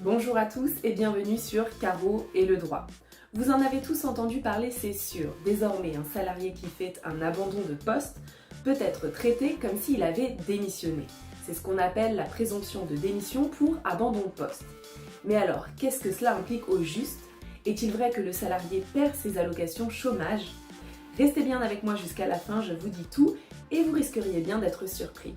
Bonjour à tous et bienvenue sur Caro et le droit. Vous en avez tous entendu parler, c'est sûr. Désormais, un salarié qui fait un abandon de poste peut être traité comme s'il avait démissionné. C'est ce qu'on appelle la présomption de démission pour abandon de poste. Mais alors, qu'est-ce que cela implique au juste? Est-il vrai que le salarié perd ses allocations chômage? Restez bien avec moi jusqu'à la fin, je vous dis tout et vous risqueriez bien d'être surpris.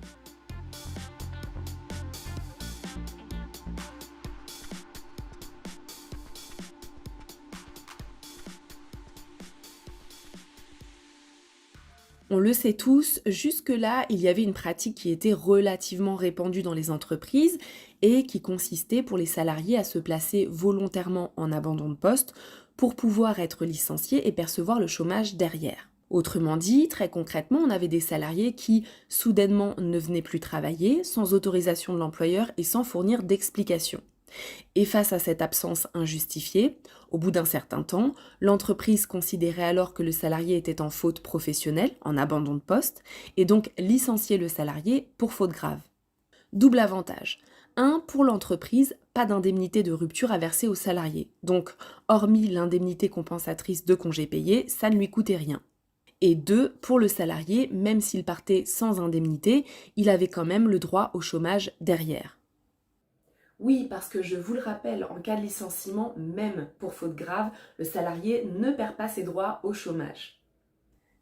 On le sait tous, jusque-là, il y avait une pratique qui était relativement répandue dans les entreprises et qui consistait pour les salariés à se placer volontairement en abandon de poste pour pouvoir être licenciés et percevoir le chômage derrière. Autrement dit, très concrètement, on avait des salariés qui soudainement ne venaient plus travailler sans autorisation de l'employeur et sans fournir d'explication. Et face à cette absence injustifiée, au bout d'un certain temps, l'entreprise considérait alors que le salarié était en faute professionnelle, en abandon de poste, et donc licenciait le salarié pour faute grave. Double avantage. 1. Pour l'entreprise, pas d'indemnité de rupture à verser au salarié. Donc, hormis l'indemnité compensatrice de congés payés, ça ne lui coûtait rien. Et 2. Pour le salarié, même s'il partait sans indemnité, il avait quand même le droit au chômage derrière. Oui, parce que je vous le rappelle, en cas de licenciement, même pour faute grave, le salarié ne perd pas ses droits au chômage.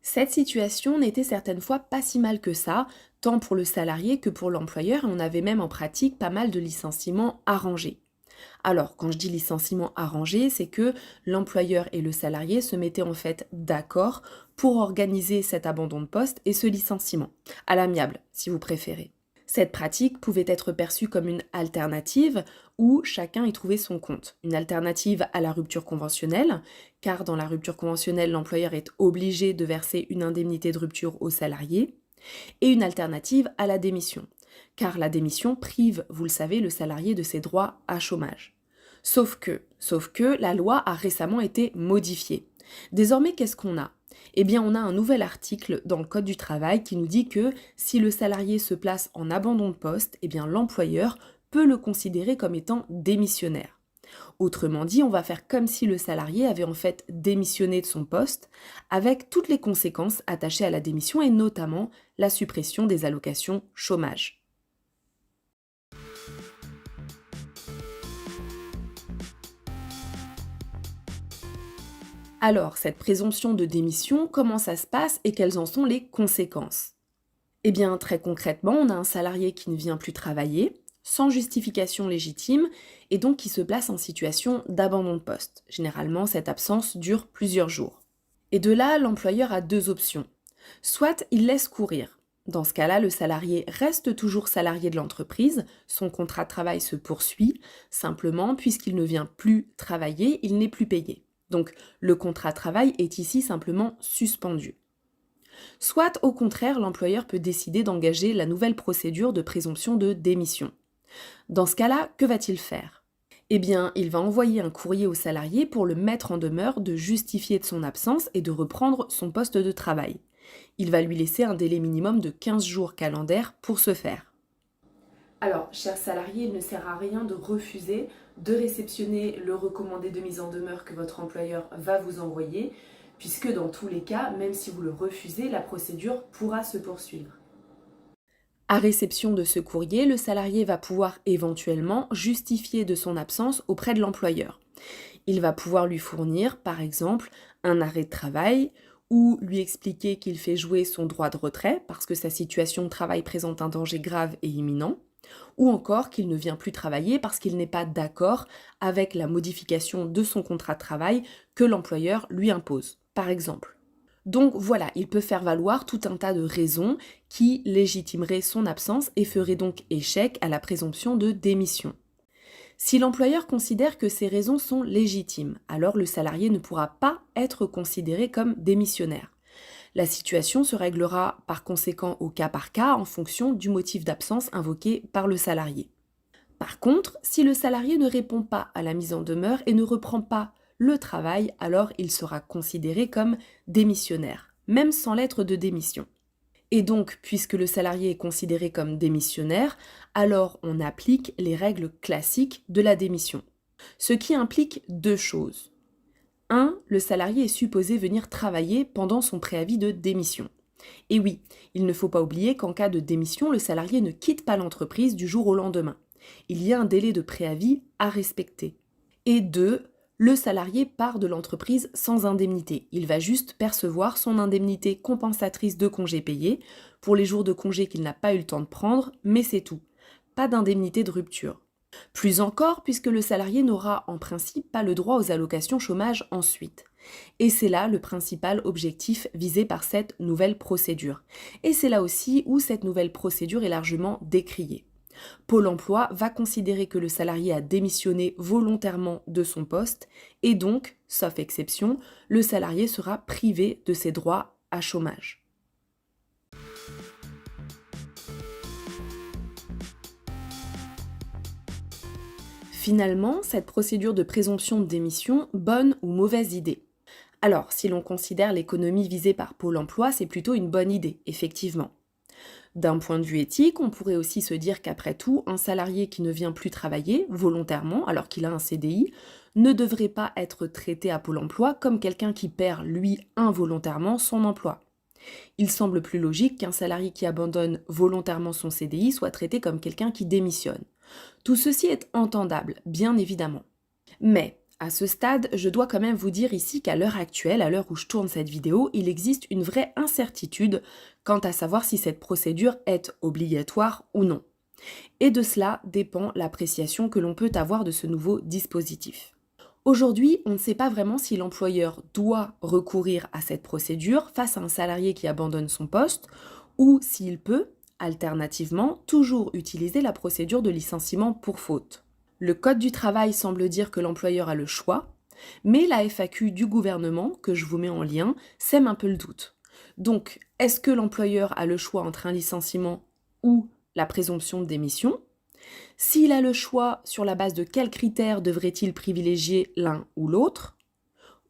Cette situation n'était certaines fois pas si mal que ça, tant pour le salarié que pour l'employeur, et on avait même en pratique pas mal de licenciements arrangés. Alors, quand je dis licenciement arrangé, c'est que l'employeur et le salarié se mettaient en fait d'accord pour organiser cet abandon de poste et ce licenciement, à l'amiable, si vous préférez. Cette pratique pouvait être perçue comme une alternative où chacun y trouvait son compte. Une alternative à la rupture conventionnelle, car dans la rupture conventionnelle, l'employeur est obligé de verser une indemnité de rupture au salarié, et une alternative à la démission, car la démission prive, vous le savez, le salarié de ses droits à chômage. Sauf que la loi a récemment été modifiée. Désormais, qu'est-ce qu'on a? Eh bien, on a un nouvel article dans le Code du travail qui nous dit que si le salarié se place en abandon de poste, eh bien, l'employeur peut le considérer comme étant démissionnaire. Autrement dit, on va faire comme si le salarié avait en fait démissionné de son poste, avec toutes les conséquences attachées à la démission et notamment la suppression des allocations chômage. Alors, cette présomption de démission, comment ça se passe et quelles en sont les conséquences? Eh bien, très concrètement, on a un salarié qui ne vient plus travailler, sans justification légitime, et donc qui se place en situation d'abandon de poste. Généralement, cette absence dure plusieurs jours. Et de là, l'employeur a deux options. Soit il laisse courir. Dans ce cas-là, le salarié reste toujours salarié de l'entreprise, son contrat de travail se poursuit, simplement, puisqu'il ne vient plus travailler, il n'est plus payé. Donc, le contrat de travail est ici simplement suspendu. Soit, au contraire, l'employeur peut décider d'engager la nouvelle procédure de présomption de démission. Dans ce cas-là, que va-t-il faire? Eh bien, il va envoyer un courrier au salarié pour le mettre en demeure de justifier de son absence et de reprendre son poste de travail. Il va lui laisser un délai minimum de 15 jours calendaires pour ce faire. Alors, cher salarié, il ne sert à rien de refuser de réceptionner le recommandé de mise en demeure que votre employeur va vous envoyer, puisque dans tous les cas, même si vous le refusez, la procédure pourra se poursuivre. À réception de ce courrier, le salarié va pouvoir éventuellement justifier de son absence auprès de l'employeur. Il va pouvoir lui fournir, par exemple, un arrêt de travail ou lui expliquer qu'il fait jouer son droit de retrait parce que sa situation de travail présente un danger grave et imminent, ou encore qu'il ne vient plus travailler parce qu'il n'est pas d'accord avec la modification de son contrat de travail que l'employeur lui impose, par exemple. Donc voilà, il peut faire valoir tout un tas de raisons qui légitimeraient son absence et feraient donc échec à la présomption de démission. Si l'employeur considère que ces raisons sont légitimes, alors le salarié ne pourra pas être considéré comme démissionnaire. La situation se réglera par conséquent au cas par cas en fonction du motif d'absence invoqué par le salarié. Par contre, si le salarié ne répond pas à la mise en demeure et ne reprend pas le travail, alors il sera considéré comme démissionnaire, même sans lettre de démission. Et donc, puisque le salarié est considéré comme démissionnaire, alors on applique les règles classiques de la démission. Ce qui implique deux choses. 1. Le salarié est supposé venir travailler pendant son préavis de démission. Et oui, il ne faut pas oublier qu'en cas de démission, le salarié ne quitte pas l'entreprise du jour au lendemain. Il y a un délai de préavis à respecter. Et 2. Le salarié part de l'entreprise sans indemnité. Il va juste percevoir son indemnité compensatrice de congés payés pour les jours de congé qu'il n'a pas eu le temps de prendre, mais c'est tout. Pas d'indemnité de rupture. Plus encore, puisque le salarié n'aura en principe pas le droit aux allocations chômage ensuite. Et c'est là le principal objectif visé par cette nouvelle procédure. Et c'est là aussi où cette nouvelle procédure est largement décriée. Pôle emploi va considérer que le salarié a démissionné volontairement de son poste et donc, sauf exception, le salarié sera privé de ses droits à chômage. Finalement, cette procédure de présomption de démission, bonne ou mauvaise idée? Alors, si l'on considère l'économie visée par Pôle emploi, c'est plutôt une bonne idée, effectivement. D'un point de vue éthique, on pourrait aussi se dire qu'après tout, un salarié qui ne vient plus travailler volontairement alors qu'il a un CDI ne devrait pas être traité à Pôle emploi comme quelqu'un qui perd, lui, involontairement son emploi. Il semble plus logique qu'un salarié qui abandonne volontairement son CDI soit traité comme quelqu'un qui démissionne. Tout ceci est entendable, bien évidemment. Mais, à ce stade, je dois quand même vous dire ici qu'à l'heure actuelle, à l'heure où je tourne cette vidéo, il existe une vraie incertitude quant à savoir si cette procédure est obligatoire ou non. Et de cela dépend l'appréciation que l'on peut avoir de ce nouveau dispositif. Aujourd'hui, on ne sait pas vraiment si l'employeur doit recourir à cette procédure face à un salarié qui abandonne son poste ou s'il peut, alternativement, toujours utiliser la procédure de licenciement pour faute. Le Code du travail semble dire que l'employeur a le choix, mais la FAQ du gouvernement, que je vous mets en lien, sème un peu le doute. Donc, est-ce que l'employeur a le choix entre un licenciement ou la présomption de démission? S'il a le choix, sur la base de quels critères devrait-il privilégier l'un ou l'autre?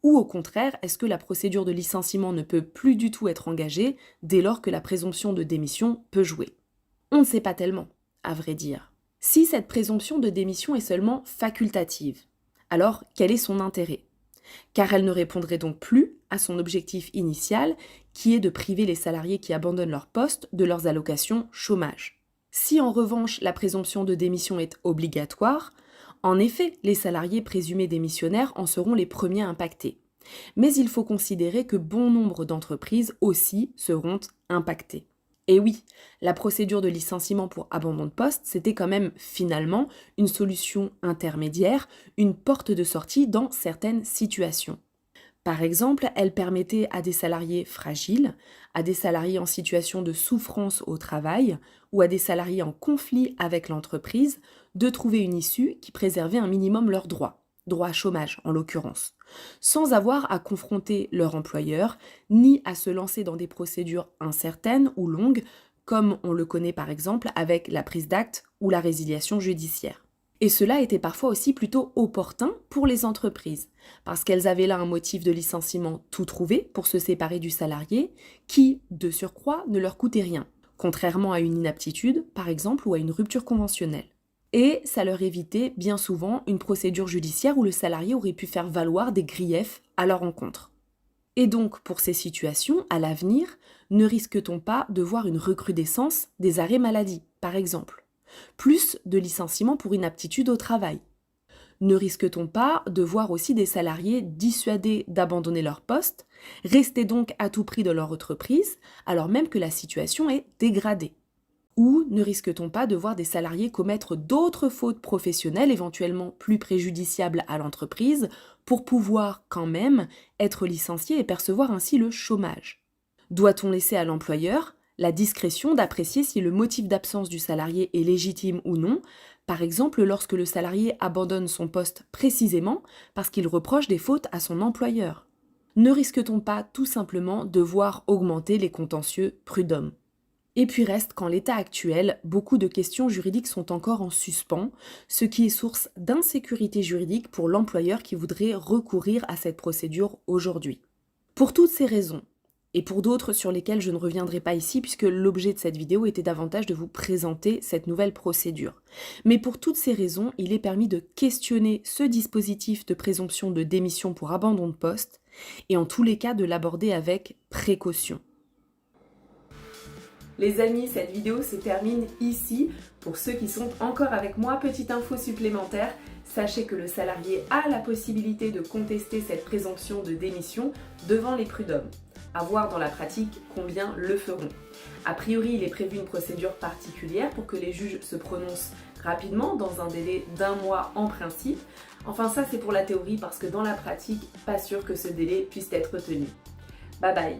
Ou au contraire, est-ce que la procédure de licenciement ne peut plus du tout être engagée dès lors que la présomption de démission peut jouer? On ne sait pas tellement, à vrai dire. Si cette présomption de démission est seulement facultative, alors quel est son intérêt? Car elle ne répondrait donc plus à son objectif initial, qui est de priver les salariés qui abandonnent leur poste de leurs allocations chômage. Si en revanche la présomption de démission est obligatoire, en effet, les salariés présumés démissionnaires en seront les premiers impactés. Mais il faut considérer que bon nombre d'entreprises aussi seront impactées. Et oui, la procédure de licenciement pour abandon de poste, c'était quand même finalement une solution intermédiaire, une porte de sortie dans certaines situations. Par exemple, elle permettait à des salariés fragiles, à des salariés en situation de souffrance au travail ou à des salariés en conflit avec l'entreprise de trouver une issue qui préservait un minimum leurs droits, droit à chômage en l'occurrence, sans avoir à confronter leur employeur ni à se lancer dans des procédures incertaines ou longues comme on le connaît par exemple avec la prise d'acte ou la résiliation judiciaire. Et cela était parfois aussi plutôt opportun pour les entreprises, parce qu'elles avaient là un motif de licenciement tout trouvé pour se séparer du salarié, qui, de surcroît, ne leur coûtait rien, contrairement à une inaptitude, par exemple, ou à une rupture conventionnelle. Et ça leur évitait bien souvent une procédure judiciaire où le salarié aurait pu faire valoir des griefs à leur encontre. Et donc, pour ces situations, à l'avenir, ne risque-t-on pas de voir une recrudescence des arrêts maladie, par exemple? Plus de licenciements pour inaptitude au travail. Ne risque-t-on pas de voir aussi des salariés dissuadés d'abandonner leur poste, rester donc à tout prix dans leur entreprise, alors même que la situation est dégradée? Ou ne risque-t-on pas de voir des salariés commettre d'autres fautes professionnelles éventuellement plus préjudiciables à l'entreprise pour pouvoir quand même être licenciés et percevoir ainsi le chômage? Doit-on laisser à l'employeur la discrétion d'apprécier si le motif d'absence du salarié est légitime ou non, par exemple lorsque le salarié abandonne son poste précisément parce qu'il reproche des fautes à son employeur? Ne risque-t-on pas tout simplement de voir augmenter les contentieux prud'hommes? Et puis reste qu'en l'état actuel, beaucoup de questions juridiques sont encore en suspens, ce qui est source d'insécurité juridique pour l'employeur qui voudrait recourir à cette procédure aujourd'hui. Pour toutes ces raisons, et pour d'autres sur lesquels je ne reviendrai pas ici puisque l'objet de cette vidéo était davantage de vous présenter cette nouvelle procédure. Mais pour toutes ces raisons, il est permis de questionner ce dispositif de présomption de démission pour abandon de poste et en tous les cas de l'aborder avec précaution. Les amis, cette vidéo se termine ici. Pour ceux qui sont encore avec moi, petite info supplémentaire, sachez que le salarié a la possibilité de contester cette présomption de démission devant les prud'hommes. À voir dans la pratique combien le feront. A priori, il est prévu une procédure particulière pour que les juges se prononcent rapidement, dans un délai d'1 mois en principe. Enfin ça c'est pour la théorie parce que dans la pratique, pas sûr que ce délai puisse être tenu. Bye bye.